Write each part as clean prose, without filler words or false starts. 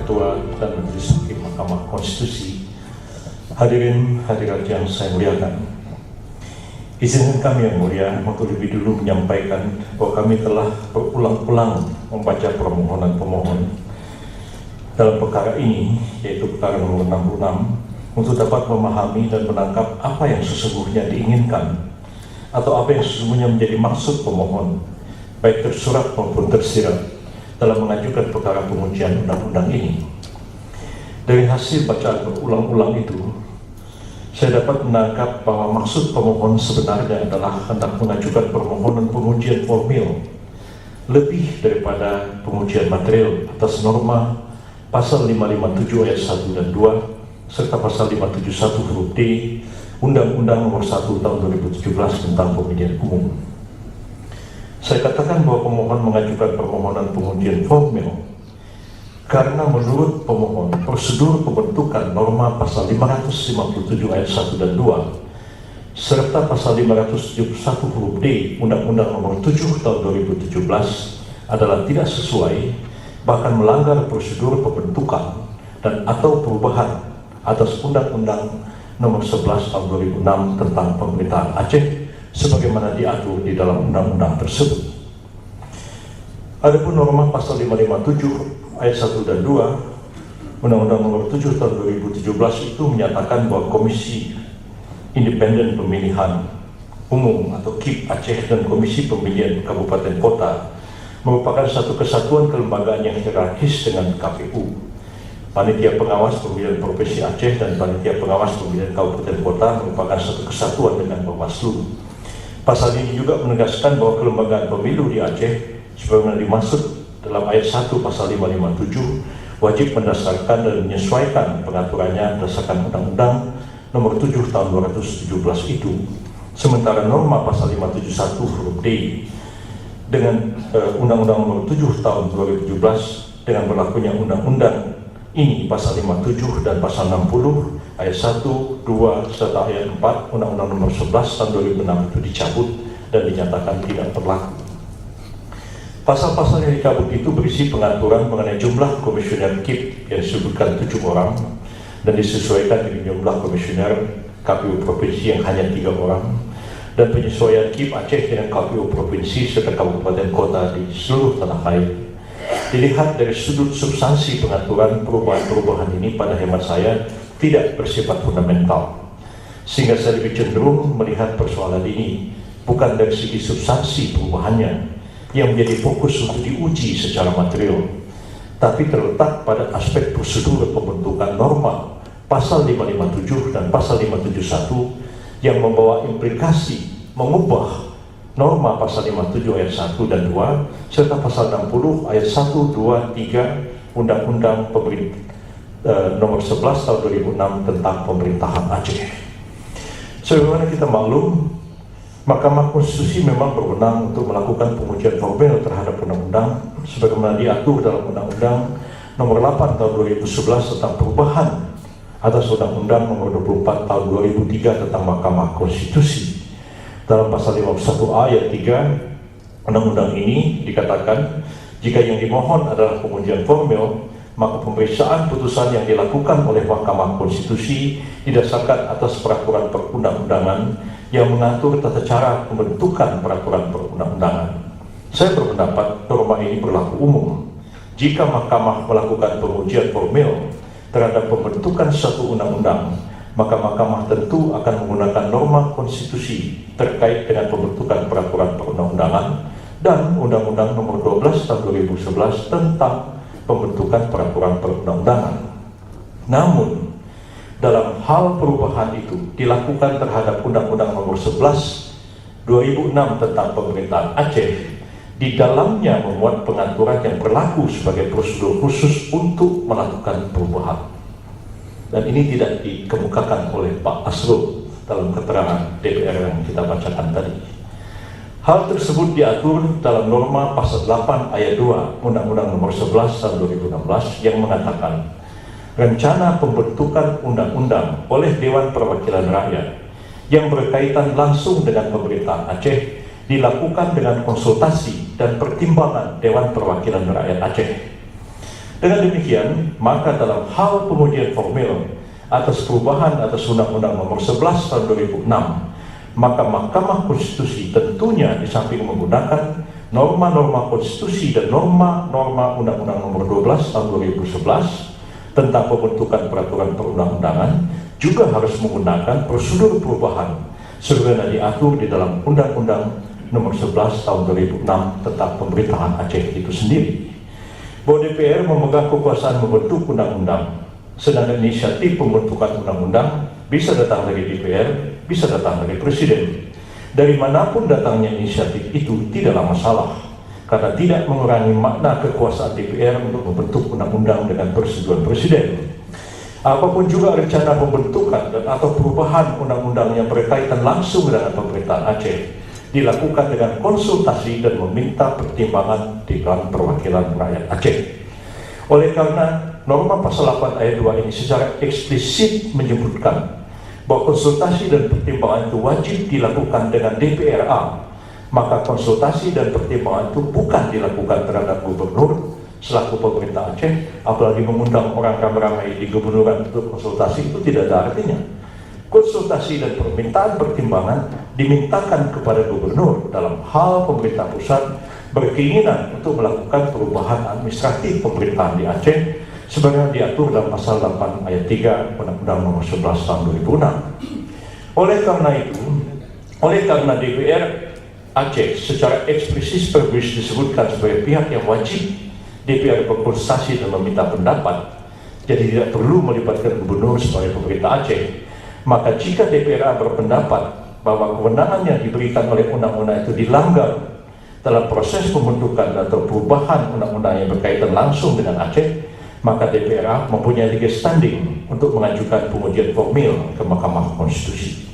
Ketua dan Majelis Hakim Mahkamah Konstitusi, hadirin hadirat yang saya muliakan. Izinkan kami yang mulia untuk lebih dulu menyampaikan bahwa kami telah berulang-ulang membaca permohonan pemohon dalam perkara ini, yaitu perkara nomor 66, untuk dapat memahami dan menangkap apa yang sesungguhnya diinginkan atau apa yang sesungguhnya menjadi maksud pemohon, baik tersurat maupun tersirat, dalam mengajukan perkara pengujian undang-undang ini. Dari hasil bacaan berulang-ulang itu, saya dapat menangkap bahwa maksud pemohon sebenarnya adalah hendak mengajukan permohonan pengujian formil lebih daripada pengujian material atas norma Pasal 557 ayat 1 dan 2 serta Pasal 571 huruf D Undang-Undang Nomor 1 Tahun 2017 tentang Pemilihan Umum. Saya katakan bahwa pemohon mengajukan permohonan pengujian formil karena menurut pemohon, prosedur pembentukan norma Pasal 557 ayat 1 dan 2 serta Pasal 571 huruf D Undang-Undang Nomor 7 Tahun 2017 adalah tidak sesuai, bahkan melanggar prosedur pembentukan dan atau perubahan atas Undang-Undang Nomor 11 Tahun 2006 tentang Pemerintahan Aceh sebagaimana diatur di dalam undang-undang tersebut. Adapun norma Pasal 557 ayat 1 dan 2 Undang-Undang Nomor 7 Tahun 2017 itu menyatakan bahwa Komisi Independen Pemilihan Umum atau KIP Aceh dan Komisi Pemilihan Kabupaten Kota merupakan satu kesatuan kelembagaan yang hierarkis dengan KPU. Panitia Pengawas Pemilihan Provinsi Aceh dan Panitia Pengawas Pemilihan Kabupaten Kota merupakan satu kesatuan dengan Bawaslu. Pasal ini juga menegaskan bahwa kelembagaan pemilu di Aceh sebagaimana dimaksud dalam ayat 1 Pasal 557 wajib mendasarkan dan menyesuaikan pengaturannya berdasarkan Undang-Undang Nomor 7 Tahun 2017 itu. Sementara norma Pasal 571 huruf D dengan Undang-Undang Nomor 7 Tahun 2017 dengan berlakunya undang-undang ini Pasal 57 dan Pasal 60 ayat 1, 2 serta ayat 4 Undang-Undang Nomor 11 Tahun 2006 itu dicabut dan dinyatakan tidak berlaku. Pasal-pasal yang dicabut itu berisi pengaturan mengenai jumlah komisioner KIP yang disebutkan 7 orang dan disesuaikan dengan jumlah komisioner KPU Provinsi yang hanya 3 orang dan penyesuaian KIP Aceh dengan KPU Provinsi serta Kabupaten Kota di seluruh tanah air. Dilihat dari sudut substansi pengaturan, perubahan-perubahan ini pada hemat saya tidak bersifat fundamental, sehingga saya lebih cenderung melihat persoalan ini bukan dari segi substansi perubahannya yang menjadi fokus untuk diuji secara material, tapi terletak pada aspek prosedur pembentukan norma Pasal 557 dan Pasal 571 yang membawa implikasi mengubah norma Pasal 57 ayat 1 dan 2 serta Pasal 60 ayat 1, 2, 3 Undang-Undang Nomor 11 Tahun 2006 tentang Pemerintahan Aceh. Sebagaimana kita maklum, Mahkamah Konstitusi memang berwenang untuk melakukan pengujian formil terhadap undang-undang sebagaimana diatur dalam Undang-Undang Nomor 8 Tahun 2011 tentang perubahan atas Undang-Undang Nomor 24 Tahun 2003 tentang Mahkamah Konstitusi. Dalam Pasal 51 ayat 3 Undang-Undang ini dikatakan, jika yang dimohon adalah pengujian formil, maka pemeriksaan putusan yang dilakukan oleh Mahkamah Konstitusi didasarkan atas peraturan perundang-undangan yang mengatur tata cara pembentukan peraturan perundang-undangan. Saya berpendapat norma ini berlaku umum. Jika Mahkamah melakukan pengujian formil terhadap pembentukan suatu undang-undang, maka Mahkamah tentu akan menggunakan norma konstitusi terkait dengan pembentukan peraturan perundang-undangan dan Undang-Undang Nomor 12 Tahun 2011 tentang pembentukan peraturan perundang-undangan. Namun, dalam hal perubahan itu dilakukan terhadap Undang-Undang Nomor 11 2006 tentang Pemerintahan Aceh, di dalamnya memuat pengaturan yang berlaku sebagai prosedur khusus untuk melakukan perubahan. Dan ini tidak dikemukakan oleh Pak Asrul dalam keterangan DPR yang kita bacakan tadi. Hal tersebut diatur dalam norma Pasal 8 ayat 2 Undang-Undang Nomor 11 Tahun 2016 yang mengatakan, rencana pembentukan undang-undang oleh Dewan Perwakilan Rakyat yang berkaitan langsung dengan pemerintahan Aceh dilakukan dengan konsultasi dan pertimbangan Dewan Perwakilan Rakyat Aceh. Dengan demikian, maka dalam hal pengujian formil atas perubahan atas Undang-Undang Nomor 11 Tahun 2006, maka Mahkamah Konstitusi tentunya di samping menggunakan norma-norma konstitusi dan norma-norma Undang-Undang Nomor 12 Tahun 2011 tentang pembentukan peraturan perundang-undangan, juga harus menggunakan prosedur perubahan sebagaimana diatur di dalam Undang-Undang Nomor 11 Tahun 2006 tentang pemerintahan Aceh itu sendiri. Bahwa DPR memegang kekuasaan membentuk undang-undang, sedangkan inisiatif pembentukan undang-undang bisa datang dari DPR, bisa datang dari Presiden. Dari manapun datangnya inisiatif itu tidaklah masalah, karena tidak mengurangi makna kekuasaan DPR untuk membentuk undang-undang dengan persetujuan Presiden. Apapun juga rencana pembentukan dan atau perubahan undang-undang yang berkaitan langsung dengan pemerintahan Aceh dilakukan dengan konsultasi dan meminta pertimbangan Dewan Perwakilan Rakyat Aceh. Oleh karena norma pasal 8 ayat 2 ini secara eksplisit menyebutkan bahwa konsultasi dan pertimbangan itu wajib dilakukan dengan DPRA, maka konsultasi dan pertimbangan itu bukan dilakukan terhadap gubernur selaku pemerintah Aceh, apalagi mengundang orang ramai-ramai di gubernuran untuk konsultasi, itu tidak ada artinya. Konsultasi dan permintaan pertimbangan dimintakan kepada gubernur dalam hal pemerintah pusat berkeinginan untuk melakukan perubahan administratif pemerintahan di Aceh sebagaimana diatur dalam pasal 8 ayat 3 Undang-Undang Nomor 11 Tahun 2006. Oleh karena DPR Aceh secara eksplisit disebutkan sebagai pihak yang wajib DPR berkonsultasi dan meminta pendapat, jadi tidak perlu melibatkan gubernur sebagai pemerintah Aceh. Maka jika DPRA berpendapat bahwa kewenangan yang diberikan oleh undang-undang itu dilanggar dalam proses pembentukan atau perubahan undang-undang yang berkaitan langsung dengan Aceh, maka DPRA mempunyai legal standing untuk mengajukan pengujian formil ke Mahkamah Konstitusi.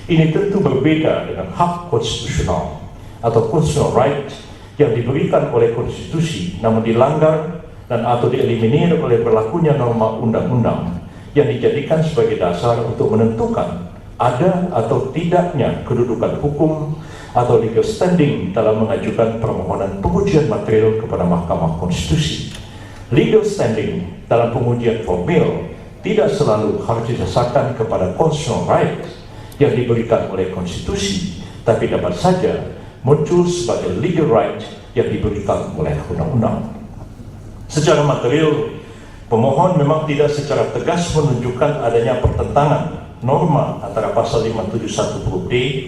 Ini tentu berbeda dengan hak konstitusional atau constitutional right yang diberikan oleh konstitusi namun dilanggar dan atau dieliminir oleh berlakunya norma undang-undang yang dijadikan sebagai dasar untuk menentukan ada atau tidaknya kedudukan hukum atau legal standing dalam mengajukan permohonan pengujian material kepada Mahkamah Konstitusi. Legal standing dalam pengujian formil tidak selalu harus didasarkan kepada constitutional right yang diberikan oleh konstitusi, tapi dapat saja muncul sebagai legal right yang diberikan oleh undang-undang. Secara material, pemohon memang tidak secara tegas menunjukkan adanya pertentangan norma antara pasal 571 huruf D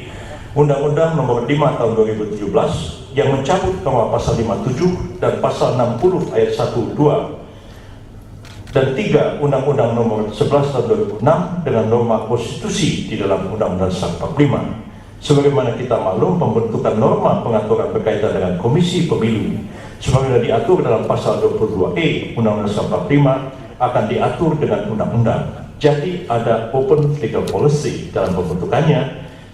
Undang-Undang Nomor 5 Tahun 2017 yang mencabut norma pasal 57 dan pasal 60 ayat 1, 2 dan 3 Undang-Undang Nomor 11 Tahun 2006 dengan norma konstitusi di dalam Undang-Undang 45. Sebagaimana kita maklum, pembentukan norma pengaturan berkaitan dengan komisi pemilu sebagaimana diatur dalam pasal 22E Undang-Undang 45 akan diatur dengan undang-undang. Jadi ada open legal policy dalam pembentukannya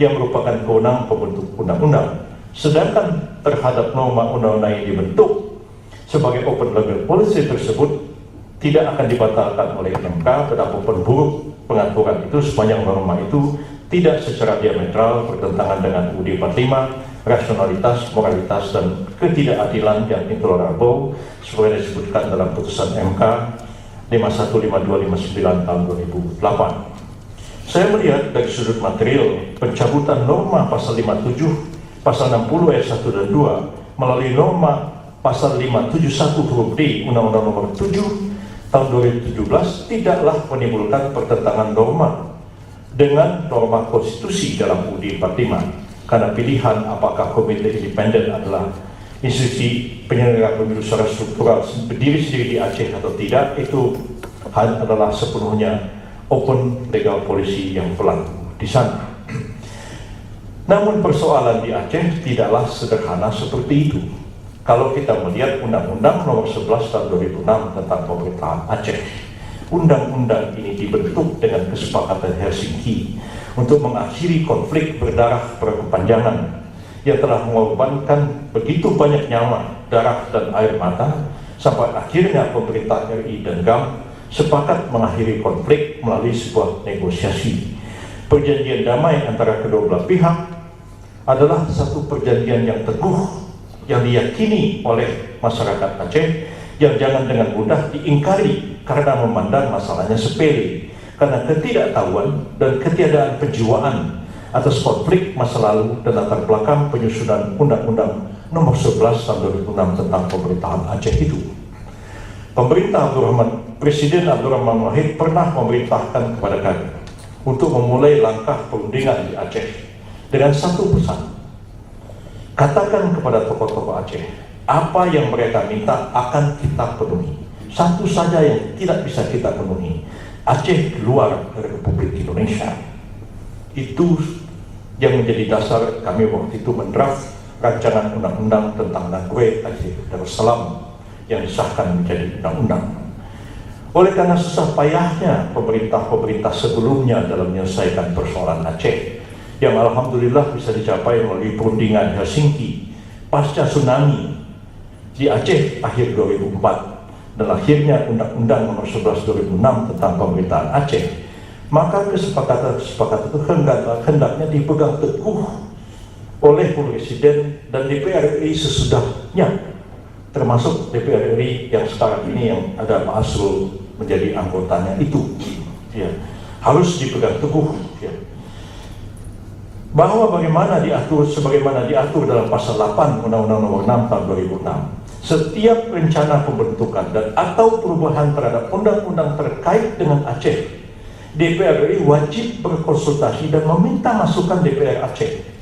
yang merupakan kewenangan pembentuk undang-undang. Sedangkan terhadap norma undang-undang yang dibentuk sebagai open legal policy tersebut tidak akan dibatalkan oleh MK, betapapun buruk pengaturan itu sepanjang norma itu tidak secara diametral bertentangan dengan UUD 45, rasionalitas, moralitas, dan ketidakadilan yang intolerable seperti disebutkan dalam putusan MK 515259 tahun 2008. Saya melihat dari sudut material pencabutan norma pasal 57, pasal 60 ayat 1 dan 2 melalui norma pasal 571 huruf D Undang-Undang Nomor 7 tahun 2017 tidaklah menimbulkan pertentangan norma dengan norma konstitusi dalam UUD 45, karena pilihan apakah komite independen adalah institusi penyelenggara pemilu secara struktural berdiri sendiri di Aceh atau tidak, itu adalah sepenuhnya open legal policy yang berlaku di sana. Namun persoalan di Aceh tidaklah sederhana seperti itu. Kalau kita melihat Undang-Undang Nomor 11 Tahun 2006 tentang pemerintahan Aceh, undang-undang ini dibentuk dengan kesepakatan Helsinki untuk mengakhiri konflik berdarah berkepanjangan yang telah mengorbankan begitu banyak nyawa, darah, dan air mata sampai akhirnya pemerintah RI dan GAM sepakat mengakhiri konflik melalui sebuah negosiasi. Perjanjian damai antara kedua belah pihak adalah satu perjanjian yang teguh yang diyakini oleh masyarakat Aceh, yang jangan dengan mudah diingkari karena memandang masalahnya sepele, karena ketidaktahuan dan ketiadaan penjiwaan atas konflik masa lalu dan latar belakang penyusunan Undang-Undang Nomor 11 Tahun 2006 tentang pemerintahan Aceh itu. Presiden Abdurrahman Wahid pernah memerintahkan kepada kami untuk memulai langkah perundingan di Aceh dengan satu pesan: katakan kepada tokoh-tokoh Aceh, apa yang mereka minta akan kita penuhi. Satu saja yang tidak bisa kita penuhi: Aceh keluar dari Republik Indonesia. Itu yang menjadi dasar kami waktu itu mendraft rancangan undang-undang tentang Nagwe Aceh Darussalam yang disahkan menjadi undang-undang. Oleh karena susah payahnya pemerintah-pemerintah sebelumnya dalam menyelesaikan persoalan Aceh, yang alhamdulillah bisa dicapai melalui perundingan Helsinki pasca tsunami di Aceh akhir 2004 dan akhirnya Undang-Undang Nomor 11 2006 tentang pemerintahan Aceh, maka kesepakatan itu hendaknya dipegang teguh oleh Presiden dan DPR RI sesudahnya, termasuk DPR RI yang sekarang ini yang ada Pak Asrul menjadi anggotanya itu, ya, harus dipegang teguh, ya, bahwa sebagaimana diatur dalam pasal 8 Undang-Undang Nomor 6 Tahun 2006, setiap rencana pembentukan dan atau perubahan terhadap undang-undang terkait dengan Aceh, DPR RI wajib berkonsultasi dan meminta masukan DPR Aceh.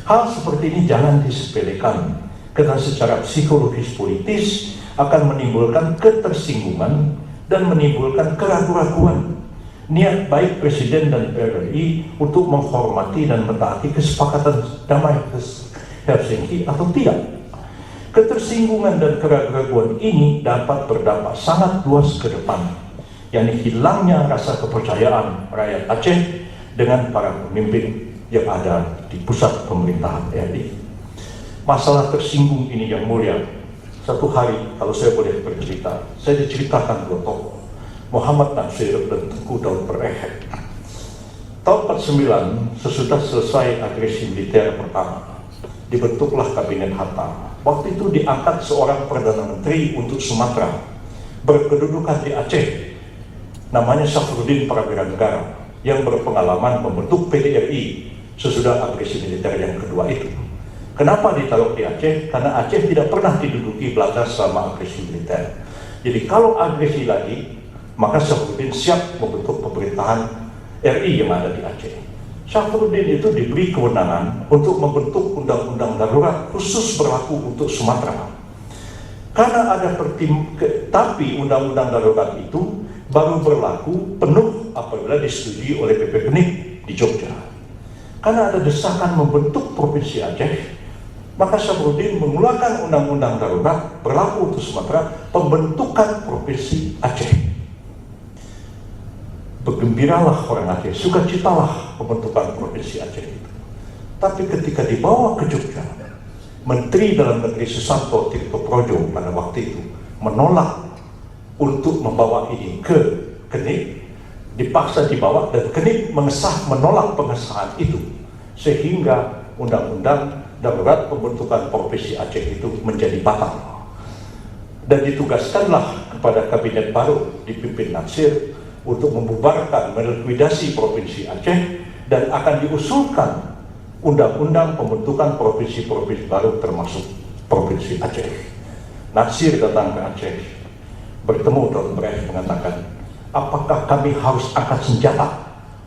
Hal seperti ini jangan disepelekan, karena secara psikologis politis akan menimbulkan ketersinggungan dan menimbulkan keraguan-raguan niat baik Presiden dan DPR RI untuk menghormati dan mentaati kesepakatan damai Helsinki atau tidak. Ketersinggungan dan keraguan ini dapat berdampak sangat luas ke depan, yakni hilangnya rasa kepercayaan rakyat Aceh dengan para pemimpin yang ada di pusat pemerintahan RI. Masalah tersinggung ini yang mulia, satu hari kalau saya boleh bercerita, saya diceritakan dua tokoh, Muhammad Natsir dan Tengku Daud Berehet. Tahun 49 sesudah selesai agresi militer pertama, dibentuklah Kabinet Hatta. Waktu itu diangkat seorang Perdana Menteri untuk Sumatera, berkedudukan di Aceh, namanya Syafruddin Prawiranegara, yang berpengalaman membentuk PDRI sesudah agresi militer yang kedua itu. Kenapa ditaruh di Aceh? Karena Aceh tidak pernah diduduki Belanda selama agresi militer. Jadi kalau agresi lagi, maka Syafruddin siap membentuk pemerintahan RI yang ada di Aceh. Syafruddin itu diberi kewenangan untuk membentuk undang-undang darurat khusus berlaku untuk Sumatera. Karena ada tapi undang-undang darurat itu baru berlaku penuh apabila disetujui oleh PP Genip di Jogja. Karena ada desakan membentuk Provinsi Aceh, maka Syafruddin mengeluarkan undang-undang darurat berlaku untuk Sumatera, pembentukan Provinsi Aceh. Bergembiralah orang Aceh, sukacitalah pembentukan Provinsi Aceh itu. Tapi ketika dibawa ke Jogja, Menteri Dalam Negeri Susanto Tirto Projo pada waktu itu menolak untuk membawa ini ke Genip, dipaksa dibawa dan Genip menolak pengesahan itu, sehingga undang-undang darurat pembentukan Provinsi Aceh itu menjadi batal. Dan ditugaskanlah kepada kabinet baru dipimpin Natsir untuk membubarkan, melikuidasi Provinsi Aceh, dan akan diusulkan undang-undang pembentukan provinsi-provinsi baru termasuk Provinsi Aceh. Natsir datang ke Aceh, bertemu Daud Berehet, mengatakan, apakah kami harus angkat senjata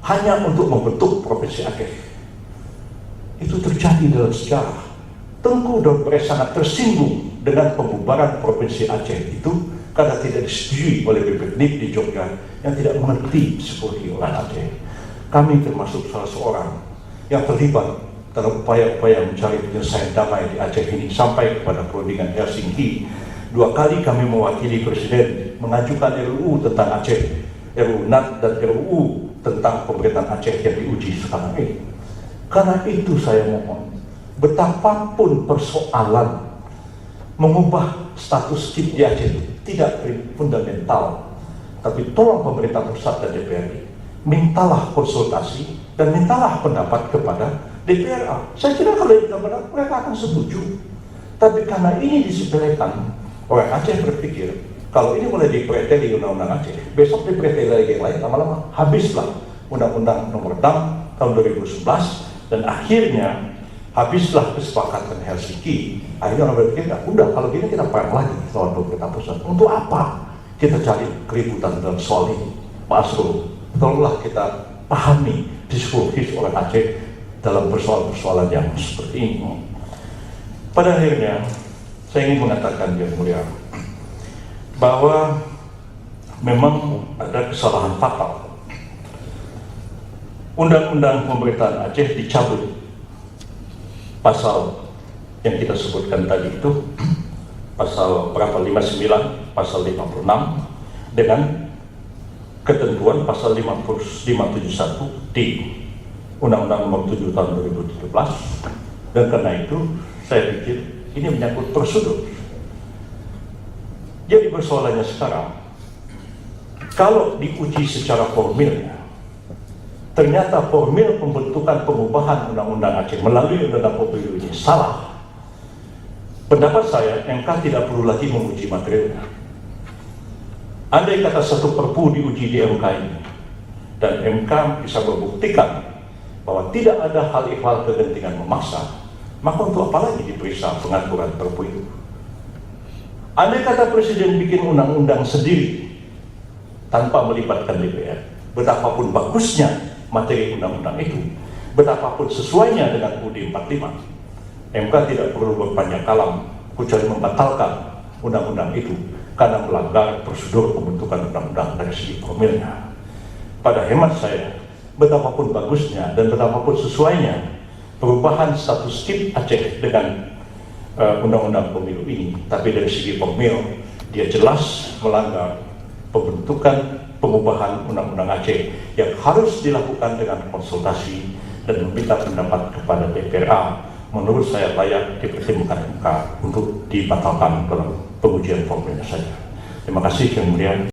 hanya untuk membentuk Provinsi Aceh? Itu terjadi dalam sejarah. Tengku Daud Berehet sangat tersinggung dengan pembubaran Provinsi Aceh itu karena tidak disetujui oleh BP Genip di Jogja yang tidak mengerti psikologi orang Aceh. Kami termasuk salah seorang yang terlibat dalam upaya-upaya mencari penyelesaian damai di Aceh ini sampai kepada perundingan Helsinki. 2 kali kami mewakili Presiden mengajukan RUU tentang Aceh, RUU NAT dan RUU tentang pemerintahan Aceh yang diuji sekarang ini. Karena itu saya mohon, betapapun persoalan mengubah status KIP di Aceh itu tidak fundamental, tapi tolong pemerintah pusat dan DPR mintalah konsultasi dan mintalah pendapat kepada DPR. Saya kira kalau itu mereka akan setuju. Tapi karena ini disepelekan Orang Aceh berpikir, kalau ini mulai dipreteli undang-undang Aceh, besok dipreteli lagi yang lain, lama-lama habislah Undang-Undang Nomor 6 tahun 2011, dan akhirnya habislah kesepakatan Helsinki. Akhirnya orang berpikir, udah kalau gini kita perang lagi soal pemerintah pusat. Untuk apa kita cari keributan dalam soal ini? Pak Asrul, tolonglah kita pahami psikologis orang Aceh dalam persoalan-persoalan yang seperti ini. Pada akhirnya, saya ingin mengatakan yang mulia, bahwa memang ada kesalahan fatal. Undang-undang pemerintahan Aceh dicabut. Pasal yang kita sebutkan tadi itu, pasal berapa, 59, pasal 56, dengan ketentuan pasal 571 di Undang-Undang Nomor 7 tahun 2017. Dan karena itu, saya pikir ini menyangkut prosedur. Jadi persoalannya sekarang, kalau diuji secara formilnya, ternyata formil pembentukan pengubahan Undang-Undang Aceh melalui Undang-Undang Pemilu ini salah. Pendapat saya, MK tidak perlu lagi menguji materinya. Andai kata satu perpu diuji di MK ini, dan MK bisa membuktikan bahwa tidak ada hal ihwal kegentingan memaksa, maka untuk apa lagi diperiksa pengaturan perpu itu? Andai kata Presiden bikin undang-undang sendiri tanpa melibatkan DPR, betapapun bagusnya materi undang-undang itu, betapapun sesuainya dengan UUD 45, MK tidak perlu berpanjang kalam kecuali membatalkan undang-undang itu karena melanggar prosedur pembentukan undang-undang dari segi formilnya. Pada hemat saya, betapapun bagusnya dan betapapun sesuainya perubahan status KIP Aceh dengan Undang-Undang Pemilu ini, tapi dari segi formil dia jelas melanggar pembentukan pengubahan Undang-Undang Aceh yang harus dilakukan dengan konsultasi dan meminta pendapat kepada DPRA. Menurut saya layak dipertimbangkan MK untuk dibatalkan dalam pengujian formilnya saja. Terima kasih yang mulia.